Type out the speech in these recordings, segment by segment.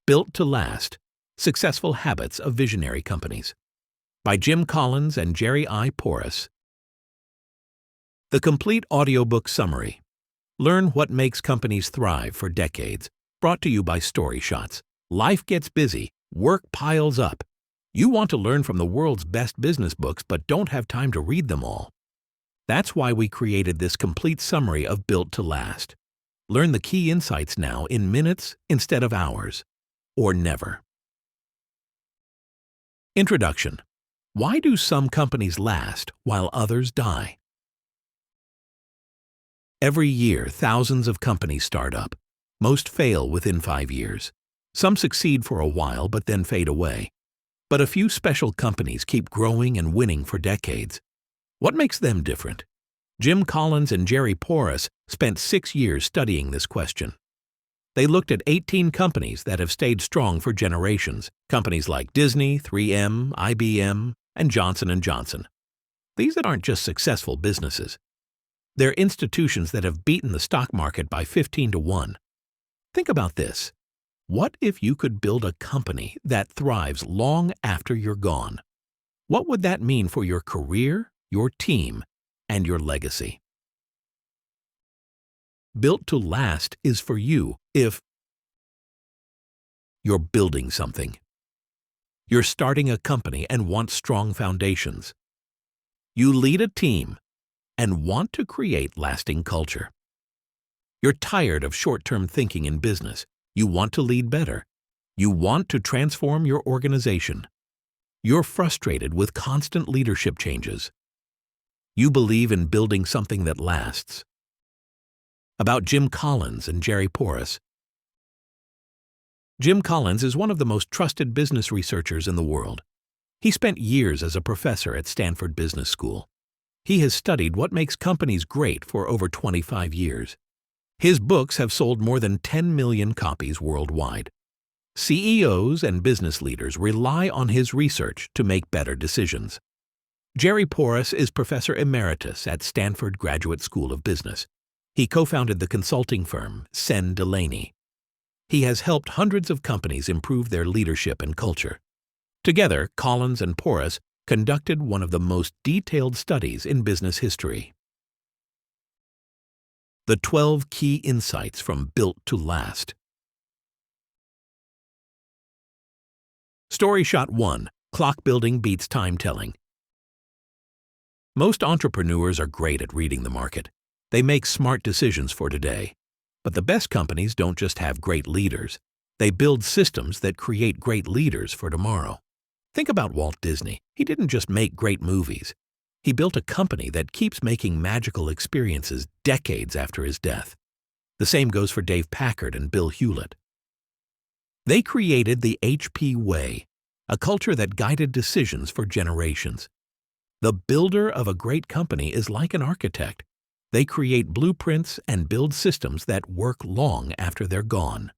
Built to Last: Successful Habits of Visionary Companies by Jim Collins and Jerry I. Porras. The complete audiobook summary. Learn what makes companies thrive for decades. Brought to you by StoryShot. Life gets busy. Work piles up. You want to learn from the world's best business books but don't have time to read them all. That's why we created this complete summary of Built to Last. Learn the key insights now in minutes instead of hours. Or never. Introduction. Why do some companies last while others die? Every year, thousands of companies start up. Most fail within 5 years. Some succeed for a while but then fade away. But a few special companies keep growing and winning for decades. What makes them different? Jim Collins and Jerry Porras spent 6 years studying this question. They looked at 18 companies that have stayed strong for generations, companies like Disney, 3M, IBM, and Johnson & Johnson. These aren't just successful businesses. They're institutions that have beaten the stock market by 15 to 1. Think about this. What if you could build a company that thrives long after you're gone? What would that mean for your career, your team, and your legacy? Built to Last is for you if you're building something. You're starting a company and want strong foundations. You lead a team and want to create lasting culture. You're tired of short-term thinking in business. You want to lead better. You want to transform your organization. You're frustrated with constant leadership changes. You believe in building something that lasts. About Jim Collins and Jerry Porras. Jim Collins is one of the most trusted business researchers in the world. He spent years as a professor at Stanford Business School. He has studied what makes companies great for over 25 years. His books have sold more than 10 million copies worldwide. CEOs and business leaders rely on his research to make better decisions. Jerry Porras is Professor Emeritus at Stanford Graduate School of Business. He co-founded the consulting firm Sen Delaney. He has helped hundreds of companies improve their leadership and culture. Together, Collins and Porras conducted one of the most detailed studies in business history. The 12 Key Insights from Built to Last. StoryShot 1. Clock building beats time telling. Most entrepreneurs are great at reading the market. They make smart decisions for today. But the best companies don't just have great leaders. They build systems that create great leaders for tomorrow. Think about Walt Disney. He didn't just make great movies. He built a company that keeps making magical experiences decades after his death. The same goes for Dave Packard and Bill Hewlett. They created the HP way, a culture that guided decisions for generations. The builder of a great company is like an architect. They create blueprints and build systems that work long after they're gone.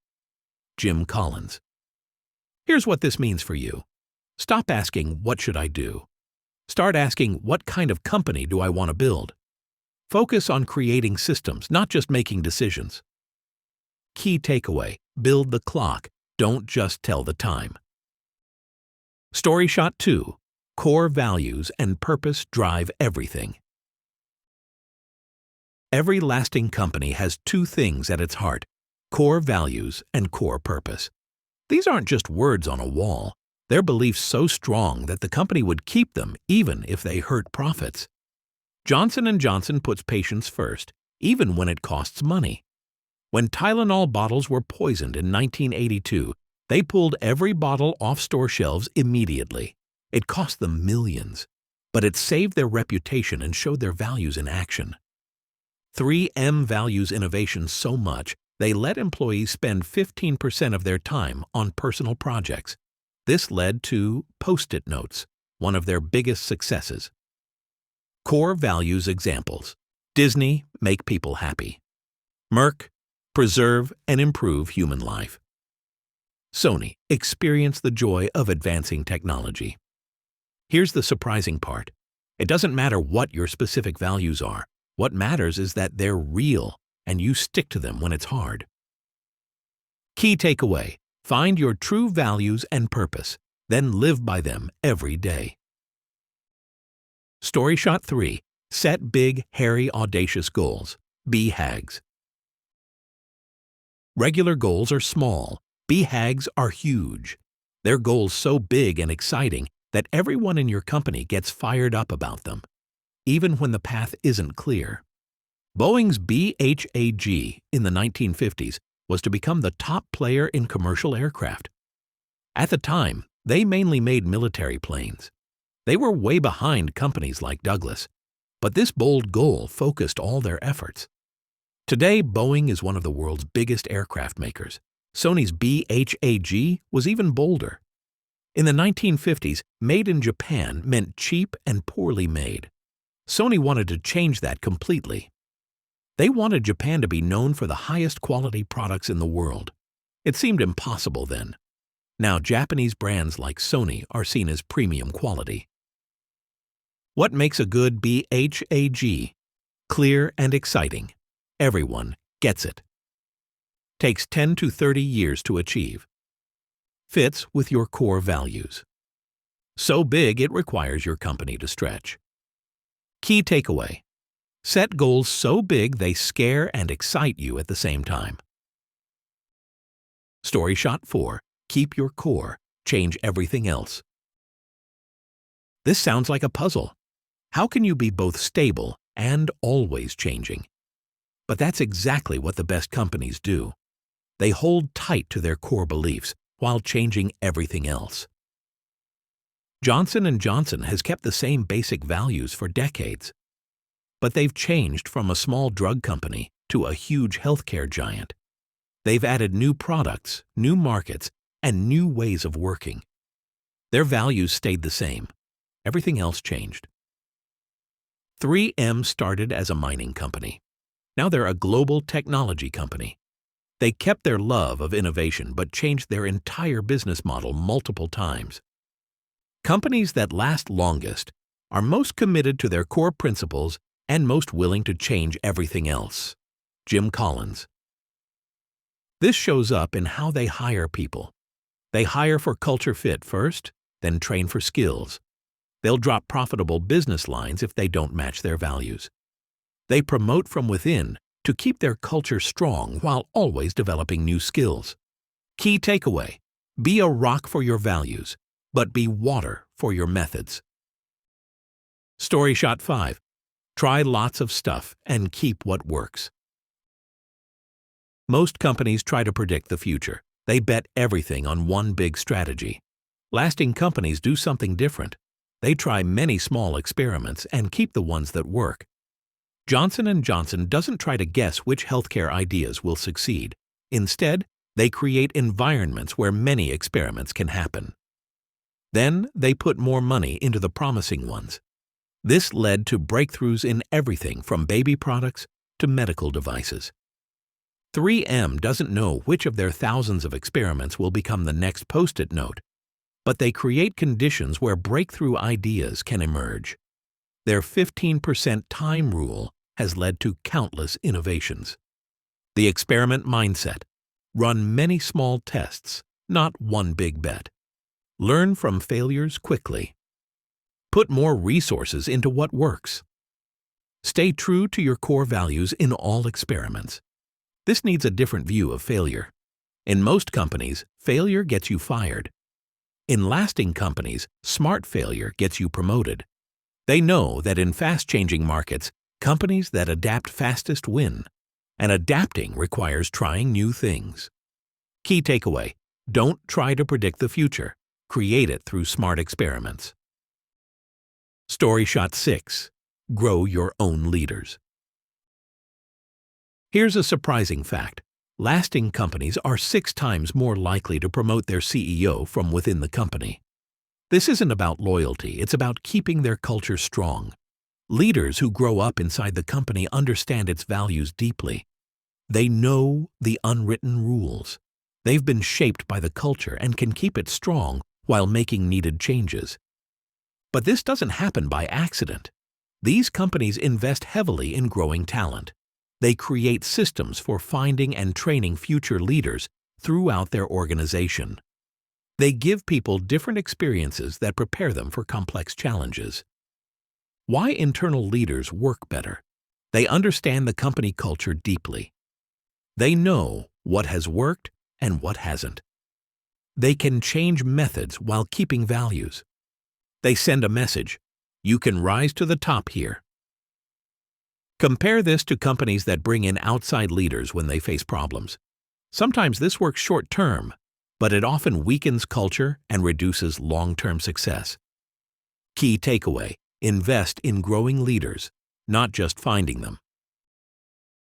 Jim Collins. Here's what this means for you. Stop asking, what should I do? Start asking, what kind of company do I want to build? Focus on creating systems, not just making decisions. Key takeaway: build the clock, don't just tell the time. StoryShot 2. Core values and purpose drive everything. Every lasting company has two things at its heart: core values and core purpose. These aren't just words on a wall. They're beliefs so strong that the company would keep them even if they hurt profits. Johnson & Johnson puts patients first, even when it costs money. When Tylenol bottles were poisoned in 1982, they pulled every bottle off store shelves immediately. It cost them millions, but it saved their reputation and showed their values in action. 3M values innovation so much, they let employees spend 15% of their time on personal projects. This led to Post-it notes, one of their biggest successes. Core values examples: Disney, make people happy. Merck, preserve and improve human life. Sony, experience the joy of advancing technology. Here's the surprising part. It doesn't matter what your specific values are. What matters is that they're real and you stick to them when it's hard. Key takeaway: Find your true values and purpose, then live by them every day. StoryShot 3. Set big, hairy, audacious goals. BHAGs. Regular goals are small. BHAGs are huge. They're goals so big and exciting that everyone in your company gets fired up about them, even when the path isn't clear. Boeing's BHAG in the 1950s was to become the top player in commercial aircraft. At the time, they mainly made military planes. They were way behind companies like Douglas, but this bold goal focused all their efforts. Today, Boeing is one of the world's biggest aircraft makers. Sony's BHAG was even bolder. In the 1950s, made in Japan meant cheap and poorly made. Sony wanted to change that completely. They wanted Japan to be known for the highest quality products in the world. It seemed impossible then. Now, Japanese brands like Sony are seen as premium quality. What makes a good BHAG? Clear and exciting. Everyone gets it. Takes 10 to 30 years to achieve. Fits with your core values. So big it requires your company to stretch. Key takeaway. Set goals so big they scare and excite you at the same time. StoryShot 4. Keep your core. Change everything else. This sounds like a puzzle. How can you be both stable and always changing? But that's exactly what the best companies do. They hold tight to their core beliefs while changing everything else. Johnson & Johnson has kept the same basic values for decades. But they've changed from a small drug company to a huge healthcare giant. They've added new products, new markets, and new ways of working. Their values stayed the same. Everything else changed. 3M started as a mining company. Now they're a global technology company. They kept their love of innovation but changed their entire business model multiple times. Companies that last longest are most committed to their core principles and most willing to change everything else. Jim Collins. This shows up in how they hire people. They hire for culture fit first, then train for skills. They'll drop profitable business lines if they don't match their values. They promote from within to keep their culture strong while always developing new skills. Key takeaway. Be a rock for your values, but be water for your methods. StoryShot 5. Try lots of stuff and keep what works. Most companies try to predict the future. They bet everything on one big strategy. Lasting companies do something different. They try many small experiments and keep the ones that work. Johnson & Johnson doesn't try to guess which healthcare ideas will succeed. Instead, they create environments where many experiments can happen. Then they put more money into the promising ones. This led to breakthroughs in everything from baby products to medical devices. 3M doesn't know which of their thousands of experiments will become the next Post-it note, but they create conditions where breakthrough ideas can emerge. Their 15% time rule has led to countless innovations. The experiment mindset. Run many small tests, not one big bet. Learn from failures quickly. Put more resources into what works. Stay true to your core values in all experiments. This needs a different view of failure. In most companies, failure gets you fired. In lasting companies, smart failure gets you promoted. They know that in fast-changing markets, companies that adapt fastest win, and adapting requires trying new things. Key takeaway. Don't try to predict the future. Create it through smart experiments. StoryShot 6. Grow your own leaders. Here's a surprising fact. Lasting companies are 6 times more likely to promote their CEO from within the company. This isn't about loyalty, it's about keeping their culture strong. Leaders who grow up inside the company understand its values deeply. They know the unwritten rules. They've been shaped by the culture and can keep it strong while making needed changes. But this doesn't happen by accident. These companies invest heavily in growing talent. They create systems for finding and training future leaders throughout their organization. They give people different experiences that prepare them for complex challenges. Why internal leaders work better? They understand the company culture deeply. They know what has worked and what hasn't. They can change methods while keeping values. They send a message: you can rise to the top here. Compare this to companies that bring in outside leaders when they face problems. Sometimes this works short-term, but it often weakens culture and reduces long-term success. Key takeaway: invest in growing leaders, not just finding them.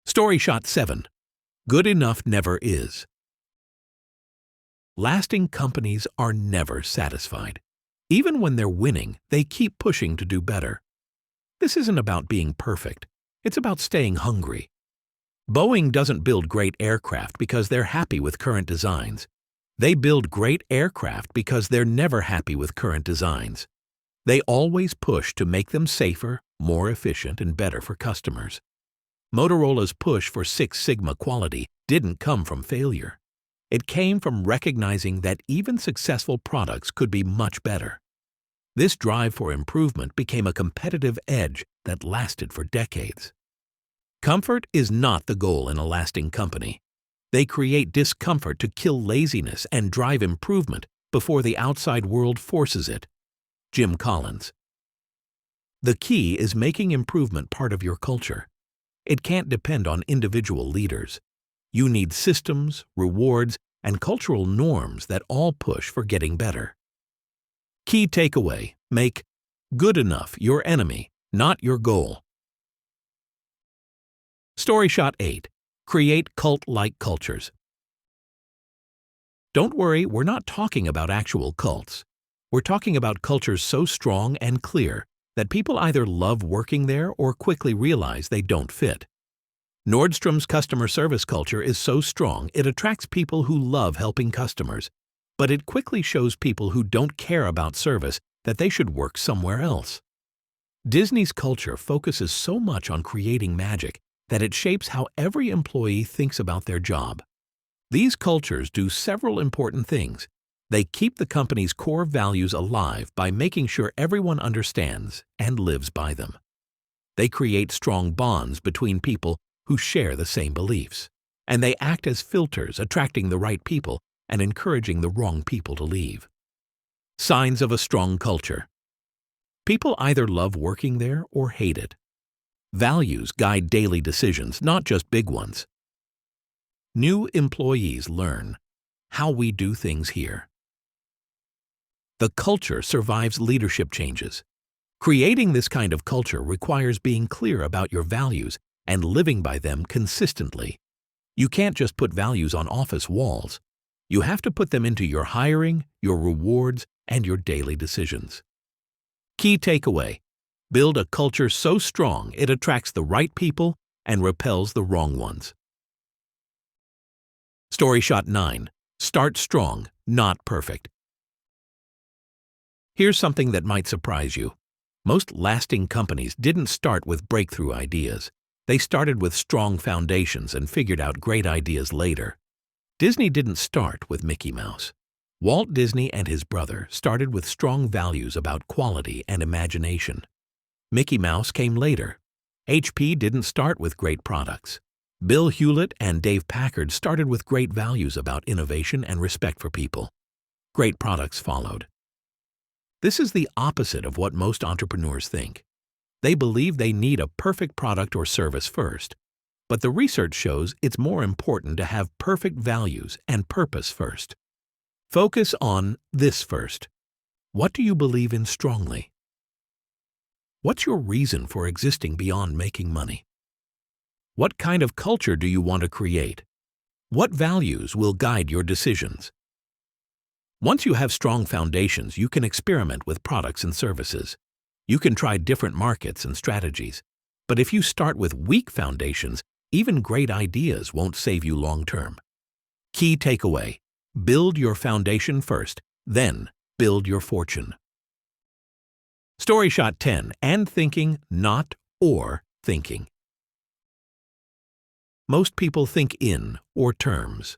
StoryShot 7. Good enough never is. Lasting companies are never satisfied. Even when they're winning, they keep pushing to do better. This isn't about being perfect. It's about staying hungry. Boeing doesn't build great aircraft because they're happy with current designs. They build great aircraft because they're never happy with current designs. They always push to make them safer, more efficient, and better for customers. Motorola's push for Six Sigma quality didn't come from failure. It came from recognizing that even successful products could be much better. This drive for improvement became a competitive edge that lasted for decades. Comfort is not the goal in a lasting company. They create discomfort to kill laziness and drive improvement before the outside world forces it. Jim Collins. The key is making improvement part of your culture. It can't depend on individual leaders. You need systems, rewards, and cultural norms that all push for getting better. Key takeaway: make good enough your enemy, not your goal. StoryShot 8. Create cult-like cultures. Don't worry, we're not talking about actual cults. We're talking about cultures so strong and clear that people either love working there or quickly realize they don't fit. Nordstrom's customer service culture is so strong it attracts people who love helping customers, but it quickly shows people who don't care about service that they should work somewhere else. Disney's culture focuses so much on creating magic that it shapes how every employee thinks about their job. These cultures do several important things. They keep the company's core values alive by making sure everyone understands and lives by them. They create strong bonds between people who share the same beliefs, and they act as filters, attracting the right people and encouraging the wrong people to leave. Signs of a strong culture. People either love working there or hate it. Values guide daily decisions, not just big ones. New employees learn how we do things here. The culture survives leadership changes. Creating this kind of culture requires being clear about your values and living by them consistently. You can't just put values on office walls. You have to put them into your hiring, your rewards, and your daily decisions. Key takeaway: build a culture so strong it attracts the right people and repels the wrong ones. StoryShot 9. Start strong, not perfect. Here's something that might surprise you. Most lasting companies didn't start with breakthrough ideas. They started with strong foundations and figured out great ideas later. Disney didn't start with Mickey Mouse. Walt Disney and his brother started with strong values about quality and imagination. Mickey Mouse came later. HP didn't start with great products. Bill Hewlett and Dave Packard started with great values about innovation and respect for people. Great products followed. This is the opposite of what most entrepreneurs think. They believe they need a perfect product or service first, but the research shows it's more important to have perfect values and purpose first. Focus on this first. What do you believe in strongly? What's your reason for existing beyond making money? What kind of culture do you want to create? What values will guide your decisions? Once you have strong foundations, you can experiment with products and services. You can try different markets and strategies. But if you start with weak foundations, even great ideas won't save you long-term. Key takeaway: build your foundation first, then build your fortune. StoryShot 10. And thinking, not or thinking. Most people think in or terms.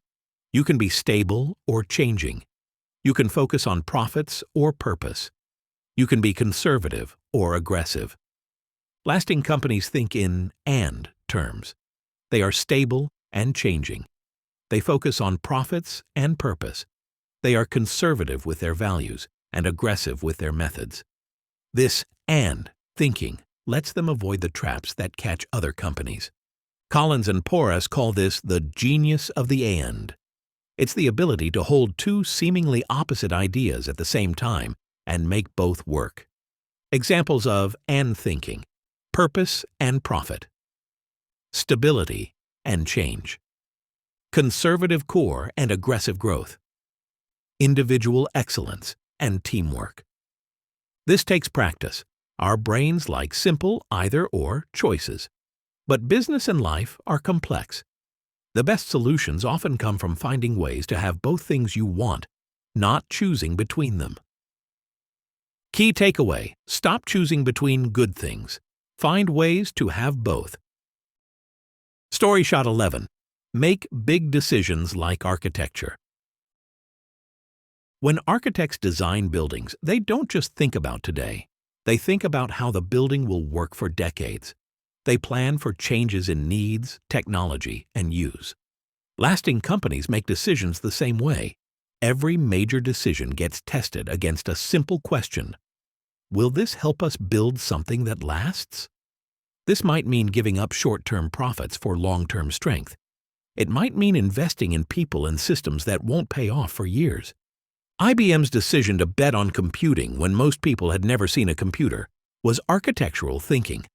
You can be stable or changing. You can focus on profits or purpose. You can be conservative or aggressive. Lasting companies think in "and" terms. They are stable and changing. They focus on profits and purpose. They are conservative with their values and aggressive with their methods. This "and" thinking lets them avoid the traps that catch other companies. Collins and Porras call this the genius of the "and." It's the ability to hold two seemingly opposite ideas at the same time and make both work. Examples of "and" thinking: purpose and profit, stability and change, conservative core and aggressive growth, individual excellence and teamwork. This takes practice. Our brains like simple either-or choices. But business and life are complex. The best solutions often come from finding ways to have both things you want, not choosing between them. Key takeaway: stop choosing between good things. Find ways to have both. StoryShot 11. Make big decisions like architecture. When architects design buildings, they don't just think about today. They think about how the building will work for decades. They plan for changes in needs, technology, and use. Lasting companies make decisions the same way. Every major decision gets tested against a simple question: will this help us build something that lasts? This might mean giving up short-term profits for long-term strength. It might mean investing in people and systems that won't pay off for years. IBM's decision to bet on computing when most people had never seen a computer was architectural thinking.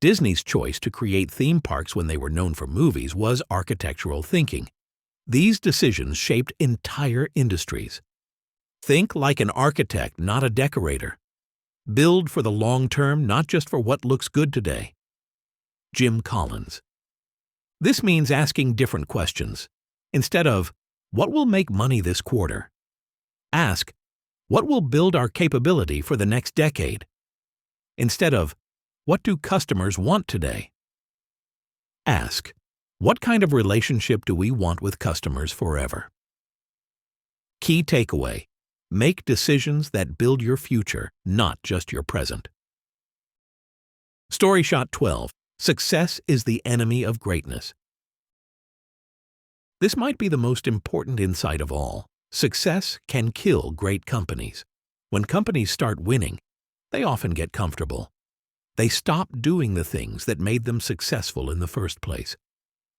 Disney's choice to create theme parks when they were known for movies was architectural thinking. These decisions shaped entire industries. Think like an architect, not a decorator. Build for the long term, not just for what looks good today. Jim Collins. This means asking different questions. Instead of, "What will make money this quarter?" ask, "What will build our capability for the next decade?" Instead of, "What do customers want today?" ask, "What kind of relationship do we want with customers forever?" Key takeaway: make decisions that build your future, not just your present. StoryShot 12. Success is the enemy of greatness. This might be the most important insight of all. Success can kill great companies. When companies start winning, they often get comfortable. They stop doing the things that made them successful in the first place.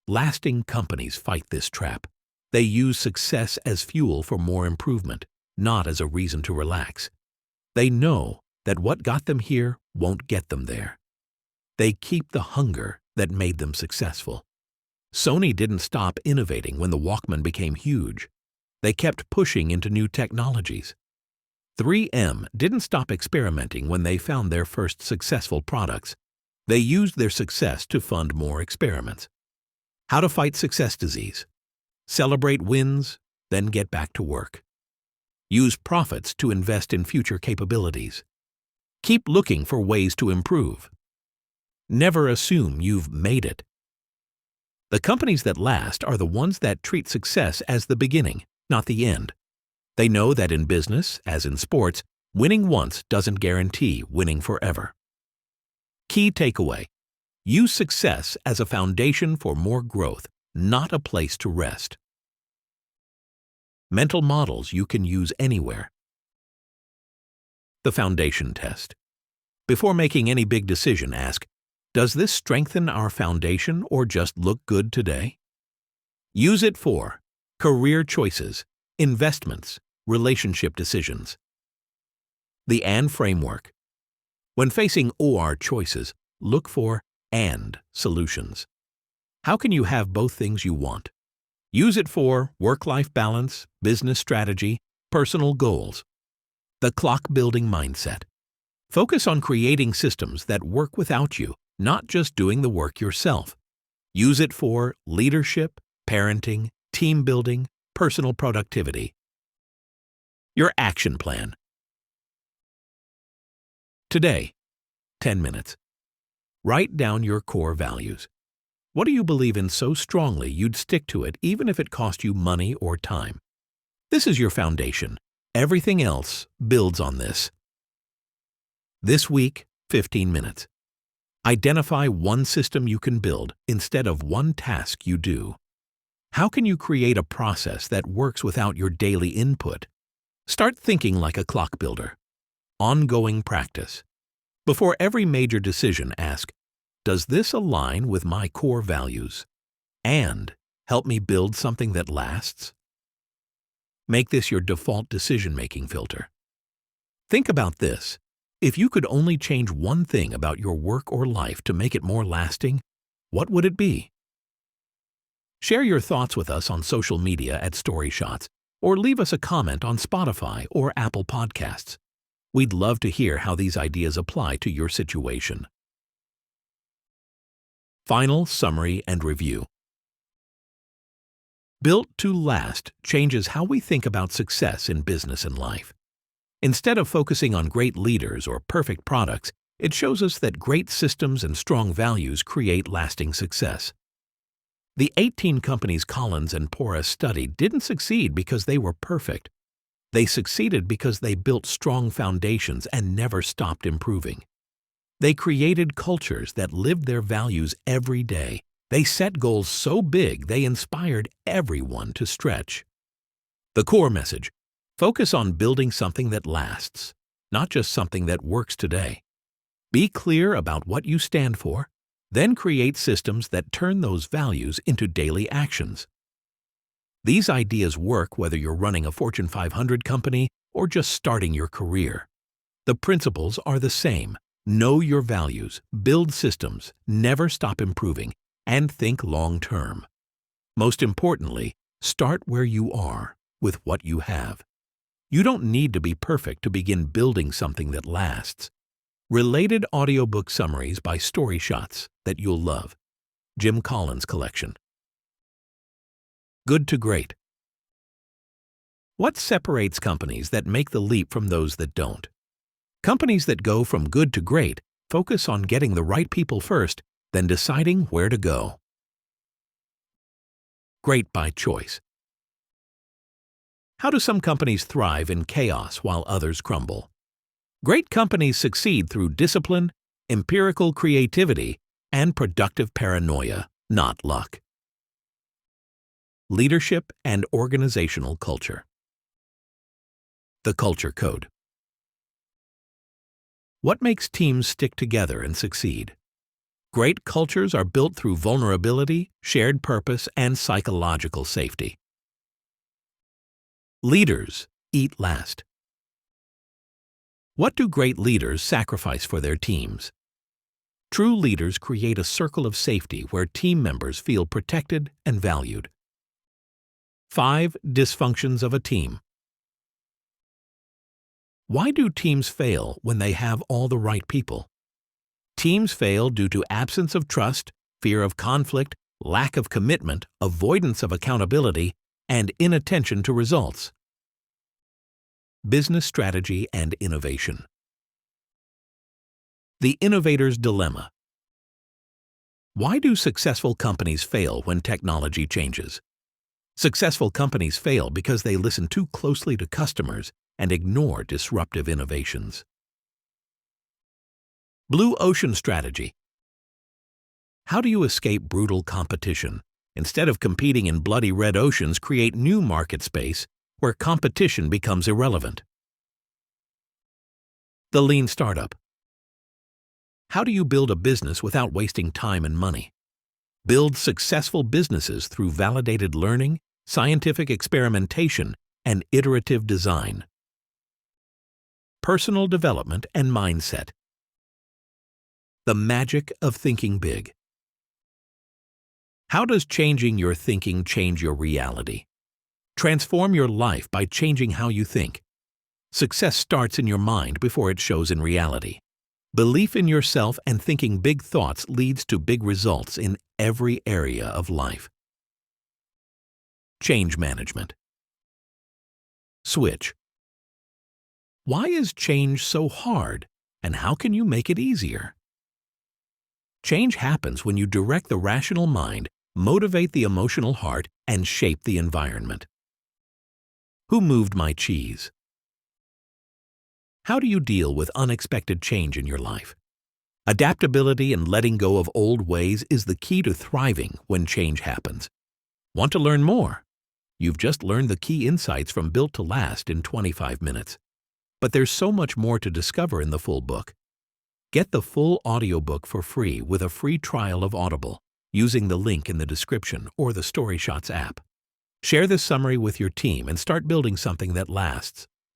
Lasting companies fight this trap. They use success as fuel for more improvement, not as a reason to relax. They know that what got them here won't get them there. They keep the hunger that made them successful. Sony didn't stop innovating when the Walkman became huge. They kept pushing into new technologies. 3M didn't stop experimenting when they found their first successful products. They used their success to fund more experiments. How to fight success disease: celebrate wins, then get back to work. Use profits to invest in future capabilities. Keep looking for ways to improve. Never assume you've made it. The companies that last are the ones that treat success as the beginning, not the end. They know that in business, as in sports, winning once doesn't guarantee winning forever. Key takeaway: use success as a foundation for more growth, not a place to rest. Mental models you can use anywhere. The foundation test. Before making any big decision, ask, does this strengthen our foundation or just look good today? Use it for career choices, investments, relationship decisions. The "and" framework. When facing OR choices, look for "and" solutions. How can you have both things you want? Use it for work-life balance, business strategy, personal goals. The clock-building mindset. Focus on creating systems that work without you, not just doing the work yourself. Use it for leadership, parenting, team building, personal productivity. Your action plan. Today, 10 minutes. Write down your core values. What do you believe in so strongly you'd stick to it even if it cost you money or time? This is your foundation. Everything else builds on this. This week, 15 minutes. Identify one system you can build instead of one task you do. How can you create a process that works without your daily input? Start thinking like a clock builder. Ongoing practice. Before every major decision, ask, does this align with my core values? And help me build something that lasts? Make this your default decision-making filter. Think about this. If you could only change one thing about your work or life to make it more lasting, what would it be? Share your thoughts with us on social media at StoryShots, or leave us a comment on Spotify or Apple Podcasts. We'd love to hear how these ideas apply to your situation. Final summary and review. Built to last changes how we think about success in business and life. Instead of focusing on great leaders or perfect products, it shows us that great systems and strong values create lasting success. The 18 companies Collins and Porras studied didn't succeed because they were perfect. They succeeded because they built strong foundations and never stopped improving. They created cultures that lived their values every day. They set goals so big they inspired everyone to stretch. The core message: focus on building something that lasts, not just something that works today. Be clear about what you stand for, then create systems that turn those values into daily actions. These ideas work whether you're running a Fortune 500 company or just starting your career. The principles are the same. Know your values, build systems, never stop improving, and think long-term. Most importantly, start where you are, with what you have. You don't need to be perfect to begin building something that lasts. Related audiobook summaries by StoryShots that you'll love. Jim Collins Collection. Good to great. What separates companies that make the leap from those that don't? Companies that go from good to great focus on getting the right people first, then deciding where to go. Great by choice. How do some companies thrive in chaos while others crumble? Great companies succeed through discipline, empirical creativity, and productive paranoia, not luck. Leadership and organizational culture. The Culture Code. What makes teams stick together and succeed? Great cultures are built through vulnerability, shared purpose, and psychological safety. Leaders eat last. What do great leaders sacrifice for their teams? True leaders create a circle of safety where team members feel protected and valued. 5 dysfunctions of a team. Why do teams fail when they have all the right people? Teams fail due to absence of trust, fear of conflict, lack of commitment, avoidance of accountability, and inattention to results. Business strategy and innovation. The innovator's dilemma. Why do successful companies fail when technology changes? Successful companies fail because they listen too closely to customers and ignore disruptive innovations. Blue Ocean Strategy. How do you escape brutal competition? Instead of competing in bloody red oceans, create new market space where competition becomes irrelevant. The Lean Startup. How do you build a business without wasting time and money? Build successful businesses through validated learning, scientific experimentation, and iterative design. Personal development and mindset. The magic of thinking big. How does changing your thinking change your reality? Transform your life by changing how you think. Success starts in your mind before it shows in reality. Belief in yourself and thinking big thoughts leads to big results in every area of life. Change management. Switch. Why is change so hard, and how can you make it easier? Change happens when you direct the rational mind, motivate the emotional heart, and shape the environment. Who moved my cheese? How do you deal with unexpected change in your life? Adaptability and letting go of old ways is the key to thriving when change happens. Want to learn more? You've just learned the key insights from Built to Last in 25 minutes. But there's so much more to discover in the full book. Get the full audiobook for free with a free trial of Audible using the link in the description or the StoryShots app. Share this summary with your team and start building something that lasts.